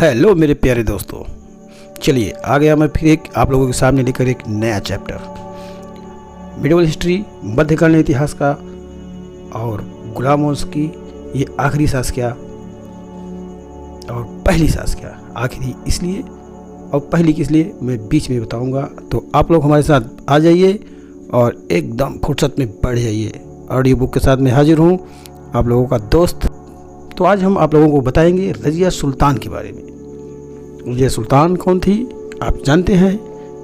Hello मेरे प्यारे दोस्तों, चलिए आ गया मैं फिर एक आप लोगों के सामने लेकर एक नया चैप्टर मिडिवल हिस्ट्री, मध्यकालीन इतिहास का और गुलाम वंश की ये आखिरी शासकिया और पहली शासकिया। आखिरी इसलिए और पहली किस लिए मैं बीच में बताऊंगा, तो आप लोग हमारे साथ आ जाइए और एकदम फुर्सत में बढ़ जाइए। ऑडियो बुक के साथ मैं हाजिर हूँ, आप लोगों का दोस्त। तो आज हम आप लोगों को बताएंगे रज़िया सुल्तान के बारे में। रज़िया सुल्तान कौन थी आप जानते हैं,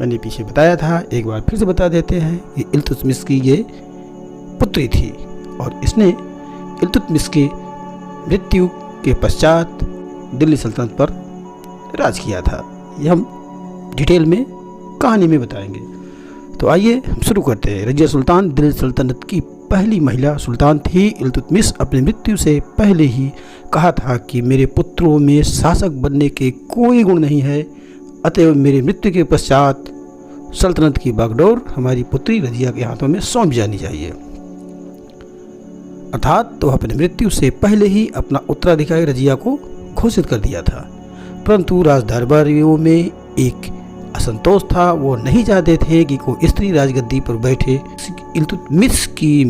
मैंने पीछे बताया था, एक बार फिर से बता देते हैं कि इल्तुतमिश की ये पुत्री थी और इसने इल्तुतमिश की मृत्यु के पश्चात दिल्ली सल्तनत पर राज किया था। ये हम डिटेल में कहानी में बताएंगे। तो आइए हम शुरू करते हैं। रज़िया सुल्तान दिल्ली सल्तनत की पहली महिला सुल्तान थी। इल्तुतमिश अपनी मृत्यु से पहले ही कहा था कि मेरे पुत्रों में शासक बनने के कोई गुण नहीं है, अतएव मेरे मृत्यु के पश्चात सल्तनत की बागडोर हमारी पुत्री रज़िया के हाथों में सौंप जानी चाहिए। अर्थात तो अपनी मृत्यु से पहले ही अपना उत्तराधिकारी रज़िया को घोषित कर दिया था, परंतु राज दरबारियों में एक असंतोष था। वो नहीं चाहते थे कि कोई स्त्री राजगद्दी पर बैठे। इल्तुतमिश की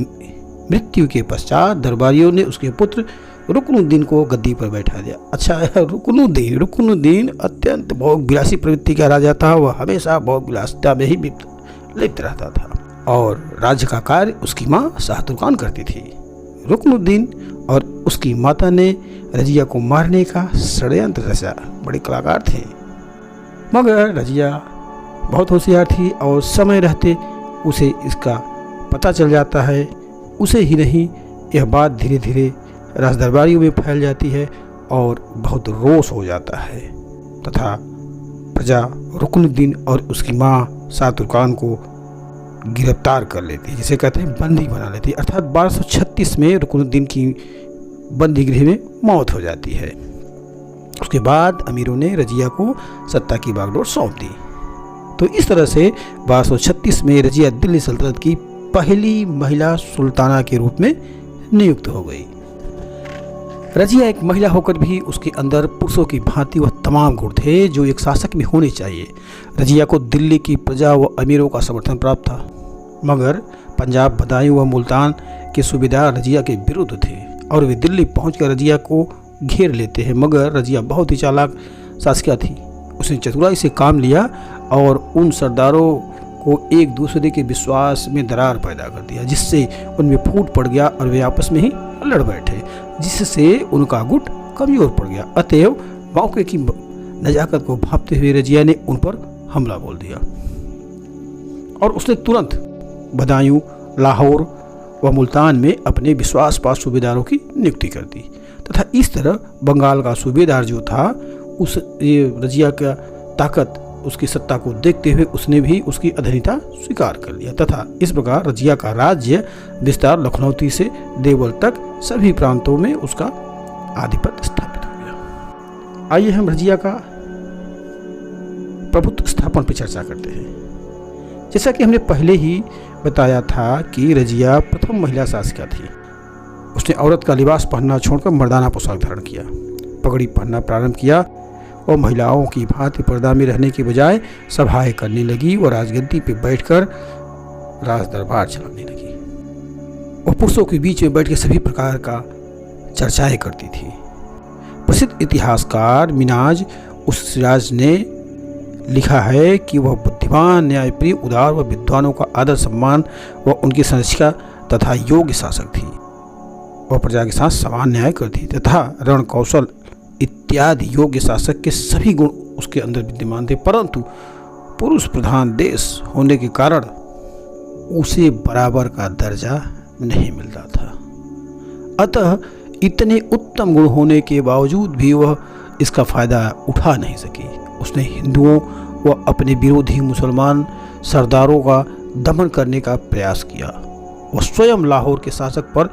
मृत्यु के पश्चात दरबारियों ने उसके पुत्र रुकनुद्दीन को गद्दी पर बैठा दिया। अच्छा, रुकनुद्दीन अत्यंत भोगविलासी प्रवृत्ति का राजा था। वह हमेशा भोगविलासिता में ही लिप्त रहता था और राज्य का कार्य उसकी माँ शाह तुर्कान करती थी। रुकनुद्दीन और उसकी माता ने रज़िया को मारने का षड्यंत्र रचा। बड़े कलाकार थे, मगर रज़िया बहुत होशियार थी और समय रहते उसे इसका पता चल जाता है। उसे ही नहीं, यह बात धीरे धीरे राज दरबारियों में फैल जाती है और बहुत रोष हो जाता है तथा प्रजा रुकनुद्दीन और उसकी माँ शाह तुर्कान को गिरफ्तार कर लेती है, जिसे कहते हैं बंदी बना लेती है। अर्थात 1236 में रुकनुद्दीन की बंदी गृह में मौत हो जाती है। उसके बाद अमीरों ने रज़िया को सत्ता की बागडोर सौंप दी। तो इस तरह से 1236 में रज़िया दिल्ली सल्तनत की पहली महिला सुल्ताना के रूप में नियुक्त हो गई। रज़िया एक महिला होकर भी उसके अंदर पुरुषों की भांति वह तमाम गुण थे जो एक शासक में होने चाहिए। रज़िया को दिल्ली की प्रजा व अमीरों का समर्थन प्राप्त था, मगर पंजाब, बदायूं व मुल्तान के सूबेदार रज़िया के विरुद्ध थे और वे दिल्ली पहुंचकर रज़िया को घेर लेते हैं। मगर रज़िया बहुत ही चालाक शासकिया थी। उसने चतुराई से काम लिया और उन सरदारों को एक दूसरे के विश्वास में दरार पैदा कर दिया, जिससे उनमें फूट पड़ गया और वे आपस में ही लड़ बैठे, जिससे उनका गुट कमजोर पड़ गया। अतएव मौके की नजाकत को भांपते हुए रज़िया ने उन पर हमला बोल दिया और उसने तुरंत बदायूं, लाहौर व मुल्तान में अपने विश्वासपात सूबेदारों की नियुक्ति कर दी तथा इस तरह बंगाल का सूबेदार जो था, उस रज़िया का ताकत, उसकी सत्ता को देखते हुए उसने भी उसकी अधीनता स्वीकार कर लिया तथा इस प्रकार रज़िया का राज्य विस्तार लखनऊ से देवल तक सभी प्रांतों में उसका आधिपत्य स्थापित हो गया। आइए हम रज़िया का प्रभुत्व स्थापन पर चर्चा करते हैं। जैसा कि हमने पहले ही बताया था कि रज़िया प्रथम महिला शासकिया थी। उसने औरत का लिबास पहनना छोड़कर मर्दाना पोशाक धारण किया, पगड़ी पहनना प्रारंभ किया और महिलाओं की भांति पर्दा में रहने के बजाय सभाएं करने लगी और राजगद्दी पर बैठकर राज दरबार चलाने लगी। वह पुरुषों के बीच में बैठ के सभी प्रकार का चर्चाएं करती थी। प्रसिद्ध इतिहासकार मिनाज उस सिराज ने लिखा है कि वह बुद्धिमान, न्यायप्रिय, उदार व विद्वानों का आदर सम्मान व उनकी संरक्षिका तथा योग्य शासक थी। वह प्रजा के साथ समान न्याय करती तथा रण कौशल इत्यादि योग्य शासक के सभी गुण उसके अंदर विद्यमान थे, परंतु पुरुष प्रधान देश होने के कारण उसे बराबर का दर्जा नहीं मिलता था। अतः इतने उत्तम गुण होने के बावजूद भी वह इसका फायदा उठा नहीं सकी। उसने हिंदुओं व अपने विरोधी मुसलमान सरदारों का दमन करने का प्रयास किया। वह स्वयं लाहौर के शासक पर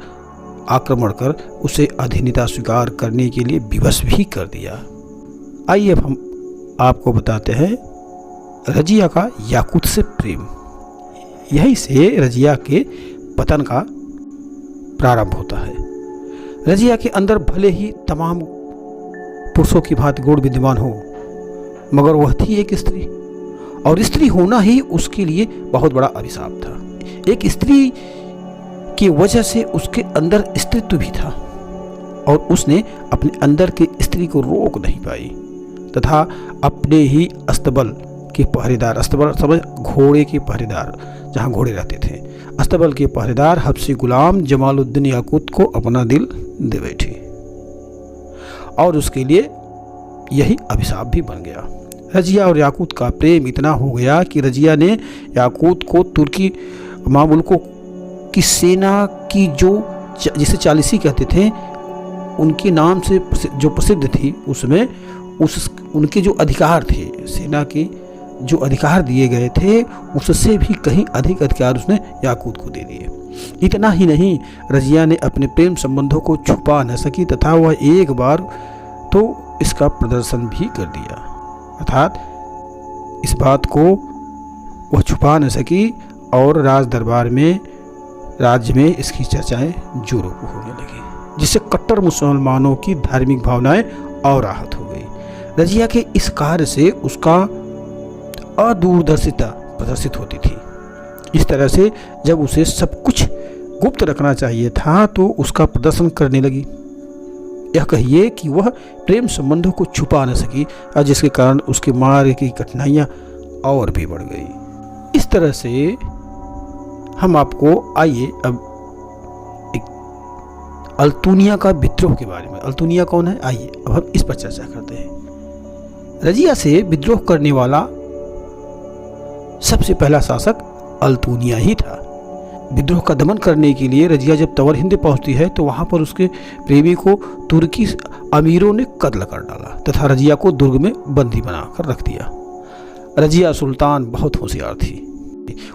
आक्रमण कर उसे अधीनता स्वीकार करने के लिए विवश भी कर दिया। आइए अब हम आपको बताते हैं रज़िया का याकूत से प्रेम। यही से रज़िया के पतन का प्रारंभ होता है। रज़िया के अंदर भले ही तमाम पुरुषों की भांति गुण विद्यमान हो, मगर वह थी एक स्त्री, और स्त्री होना ही उसके लिए बहुत बड़ा अभिशाप था। एक स्त्री की वजह से उसके अंदर स्त्रीत्व भी था, और उसने अपने अंदर की स्त्री को रोक नहीं पाई तथा अपने ही अस्तबल के पहरेदार, अस्तबल समझ घोड़े के पहरेदार, जहाँ घोड़े रहते थे, अस्तबल के पहरेदार हबशी गुलाम जमालुद्दीन याकूत को अपना दिल दे बैठी, और उसके लिए यही अभिशाप भी बन गया। रजिया और याकूत का प्रेम इतना हो गया कि रजिया ने याकूत को तुर्की मामुल्कों की सेना की, जो जिसे चालीसी कहते थे, उनके नाम से जो प्रसिद्ध थी, उसमें उनके जो अधिकार थे, सेना के जो अधिकार दिए गए थे, उससे भी कहीं अधिक अधिकार उसने याकूत को दे दिए। इतना ही नहीं, रजिया ने अपने प्रेम संबंधों को छुपा न सकी तथा वह एक बार तो इसका प्रदर्शन भी कर दिया, अर्थात इस बात को वह छुपा न सकी, और राज दरबार में, राज्य में इसकी चर्चाएं जोरों पर होने लगी, जिससे कट्टर मुसलमानों की धार्मिक भावनाएं और आहत हो गई। रजिया के इस कार्य से उसका अदूरदर्शिता प्रदर्शित होती थी। इस तरह से जब उसे सब कुछ गुप्त रखना चाहिए था तो उसका प्रदर्शन करने लगी। यह कहिए कि वह प्रेम संबंधों को छुपा न सकी, और जिसके कारण उसके मार्ग की कठिनाइयां और भी बढ़ गई। इस तरह से हम आपको, आइए अब एक अल्तुनिया का विद्रोह के बारे में, अल्तुनिया कौन है, आइए अब हम इस पर चर्चा करते हैं। रजिया से विद्रोह करने वाला सबसे पहला शासक अल्तुनिया ही था। विद्रोह का दमन करने के लिए रजिया जब तवर हिंद पहुंचती है तो वहां पर उसके प्रेमी को तुर्की अमीरों ने कत्ल कर डाला तथा रजिया को दुर्ग में बंदी बनाकर रख दिया। रजिया सुल्तान बहुत होशियार थी।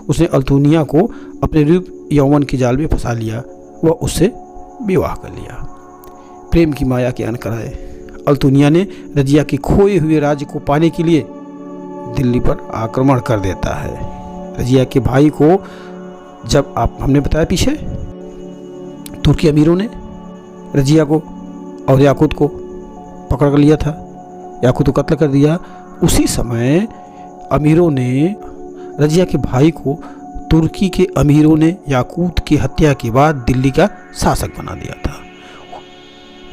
उसने अल्तुनिया को अपने रूप यौवन के जाल में फंसा लिया, वह उससे विवाह कर लिया। प्रेम की माया के अन कराए अल्तुनिया ने रजिया के खोए हुए राज्य को पाने के लिए दिल्ली पर आक्रमण कर देता है। रजिया के भाई को, जब हमने बताया पीछे, तुर्की अमीरों ने रजिया को और याकूत को पकड़ कर लिया था, याकूत को कत्ल कर दिया। उसी समय अमीरों ने रजिया के भाई को, तुर्की के अमीरों ने याकूत की हत्या के बाद दिल्ली का शासक बना दिया था।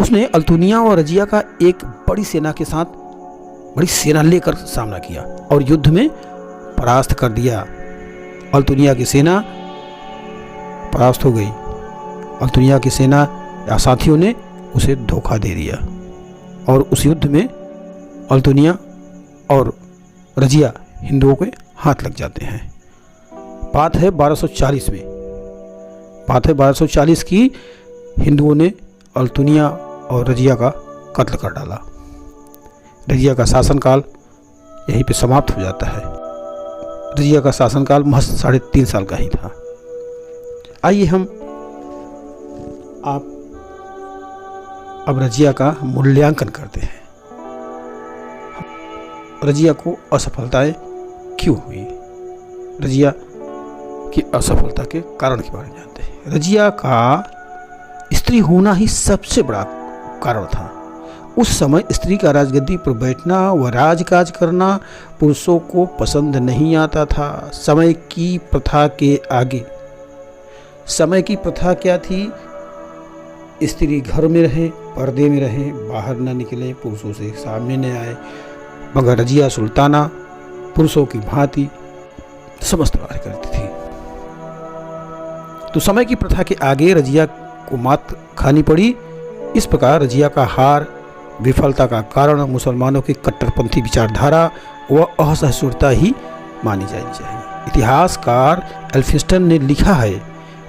उसने अल्तुनिया और रजिया का एक बड़ी सेना लेकर सामना किया और युद्ध में परास्त कर दिया। अल्तुनिया की सेना परास्त हो गई। अल्तुनिया की सेना या साथियों ने उसे धोखा दे दिया, और उस युद्ध में अल्तुनिया और रजिया हिंदुओं के हाथ लग जाते हैं। बात है 1240 में, बात है 1240 की। हिंदुओं ने अल्तुनिया और रजिया का कत्ल कर डाला। रजिया का शासनकाल यहीं पे समाप्त हो जाता है। रजिया का शासनकाल महज 3.5 साल का ही था। आइए हम अब रजिया का मूल्यांकन करते हैं। रजिया को असफलताएं क्यों हुई, रजिया की असफलता के कारण के बारे में जानते हैं। रजिया का स्त्री होना ही सबसे बड़ा कारण था। उस समय स्त्री का राजगद्दी पर बैठना व राजकाज करना पुरुषों को पसंद नहीं आता था। समय की प्रथा के आगे, समय की प्रथा क्या थी? स्त्री घर में रहे, पर्दे में रहे, बाहर न निकले, पुरुषों से सामने न आए। मगर रजिया सुल्ताना पुरुषों की भांति समस्त कार्य करती थी। तो समय की प्रथा के आगे रजिया को मात खानी पड़ी। इस प्रकार रजिया का हार, विफलता का कारण मुसलमानों की कट्टरपंथी विचारधारा व असहिष्णुता ही मानी जानी चाहिए। इतिहासकार एल्फिंस्टन ने लिखा है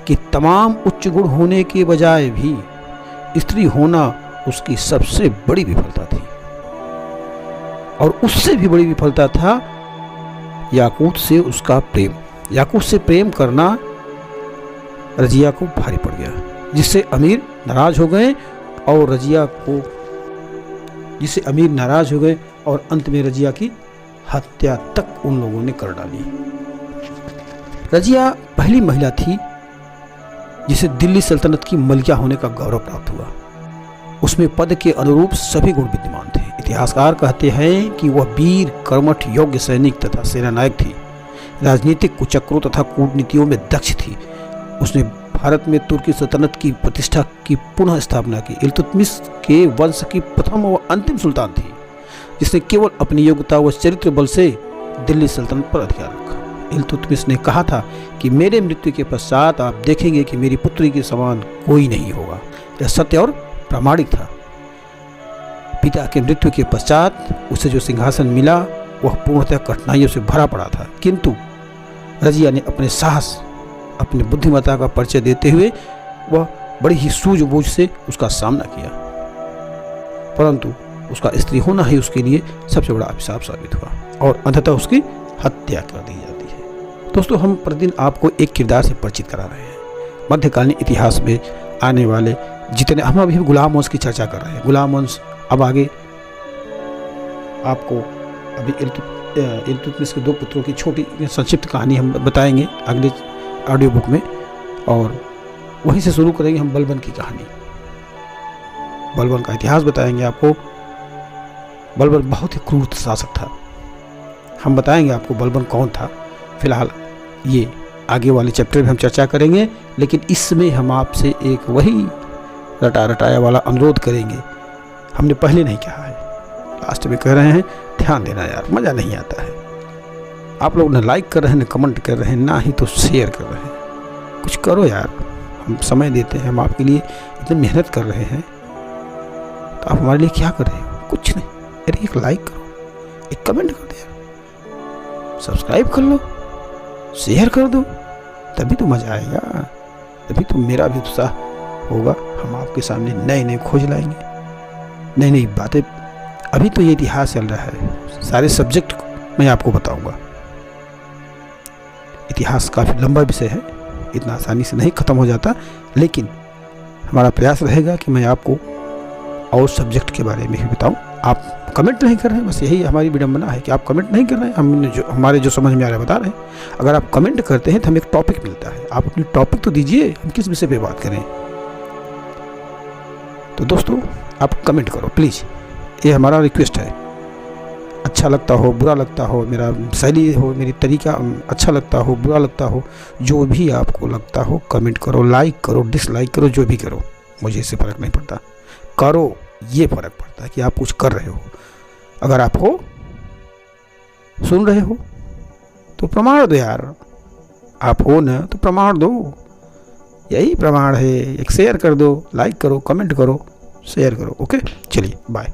कि तमाम उच्च गुण होने के बजाय भी स्त्री होना उसकी सबसे बड़ी विफलता थी, और उससे भी बड़ी विफलता था याकूत से उसका प्रेम। याकूत से प्रेम करना रजिया को भारी पड़ गया, जिससे अमीर नाराज हो गए और अंत में रजिया की हत्या तक उन लोगों ने कर डाली। रजिया पहली महिला थी जिसे दिल्ली सल्तनत की मलिका होने का गौरव प्राप्त हुआ। उसमें पद के अनुरूप सभी गुण विद्यमान थे। इतिहासकार कहते हैं कि वह वीर, कर्मठ, योग्य सैनिक तथा सेनानायक थी। राजनीतिक कुचक्रों तथा कूटनीतियों में दक्ष थी। उसने भारत में तुर्की सल्तनत की प्रतिष्ठा की पुनः स्थापना की। इल्तुतमिश के वंश की प्रथम व अंतिम सुल्तान थी, जिसने केवल अपनी योग्यता व चरित्र बल से दिल्ली सल्तनत पर अधिकार रखा। इल्तुतमिश ने कहा था कि मेरे मृत्यु के पश्चात आप देखेंगे कि मेरी पुत्री के समान कोई नहीं होगा। यह सत्य और प्रामाणिक था। पिता के मृत्यु के पश्चात उसे जो सिंहासन मिला वह पूर्णतः कठिनाइयों से भरा पड़ा था, किंतु रजिया ने अपने साहस, अपनी बुद्धिमत्ता का परिचय देते हुए वह बड़ी ही सूझबूझ से उसका सामना किया। परंतु उसका स्त्री होना ही उसके लिए सबसे बड़ा अभिशाप साबित हुआ और अंततः उसकी हत्या कर दी जाती है। दोस्तों, हम प्रतिदिन आपको एक किरदार से परिचित करा रहे हैं। मध्यकालीन इतिहास में आने वाले जितने, हम अभी गुलाम वंश की चर्चा कर रहे हैं। गुलाम वंश अब आगे आपको अभी इल्तुतमिश के 2 पुत्रों की छोटी संक्षिप्त कहानी हम बताएंगे अगले ऑडियो बुक में, और वहीं से शुरू करेंगे हम बलबन की कहानी। बलबन का इतिहास बताएंगे आपको। बलबन बहुत ही क्रूर शासक था। हम बताएंगे आपको बलबन कौन था। फिलहाल ये आगे वाले चैप्टर में हम चर्चा करेंगे, लेकिन इसमें हम आपसे एक वही रटाया वाला अनुरोध करेंगे। हमने पहले नहीं कहा है, लास्ट में कह रहे हैं, ध्यान देना यार, मज़ा नहीं आता है। आप लोग ना लाइक कर रहे हैं, ना कमेंट कर रहे हैं, ना ही तो शेयर कर रहे हैं। कुछ करो यार, हम समय देते हैं, हम आपके लिए इतनी मेहनत कर रहे हैं, तो आप हमारे लिए क्या कर रहे हो? कुछ नहीं। अरे एक लाइक करो, एक कमेंट कर दो यार, सब्सक्राइब कर लो, शेयर कर दो, तभी तो मज़ा आएगा, तभी तो मेरा भी उत्साह होगा। हम आपके सामने नए नए खोज लाएंगे, नई नई बातें। अभी तो ये इतिहास चल रहा है, सारे सब्जेक्ट मैं आपको बताऊंगा। इतिहास काफ़ी लंबा विषय है, इतना आसानी से नहीं ख़त्म हो जाता, लेकिन हमारा प्रयास रहेगा कि मैं आपको और सब्जेक्ट के बारे में भी बताऊं। आप कमेंट नहीं कर रहे हैं, बस यही हमारी विडंबना है कि आप कमेंट नहीं कर रहे हैं। हमने जो हमारे जो समझ में आ रहा है बता रहे हैं। अगर आप कमेंट करते हैं तो हमें एक टॉपिक मिलता है। आप अपनी टॉपिक तो दीजिए, हम किस विषय पे बात करें। तो दोस्तों, आप कमेंट करो प्लीज़, ये हमारा रिक्वेस्ट है। अच्छा लगता हो, बुरा लगता हो, मेरा शैली हो, मेरी तरीका अच्छा लगता हो, बुरा लगता हो, जो भी आपको लगता हो कमेंट करो, लाइक करो, डिसलाइक करो, जो भी करो, मुझे इससे फ़र्क नहीं पड़ता। करो, ये फ़र्क पड़ता है कि आप कुछ कर रहे हो। अगर आप हो, सुन रहे हो, तो प्रमाण दो यार। आप हो ना, तो प्रमाण दो, यही प्रमाण है। एक शेयर कर दो, लाइक करो, कमेंट करो, शेयर करो। ओके, चलिए बाय।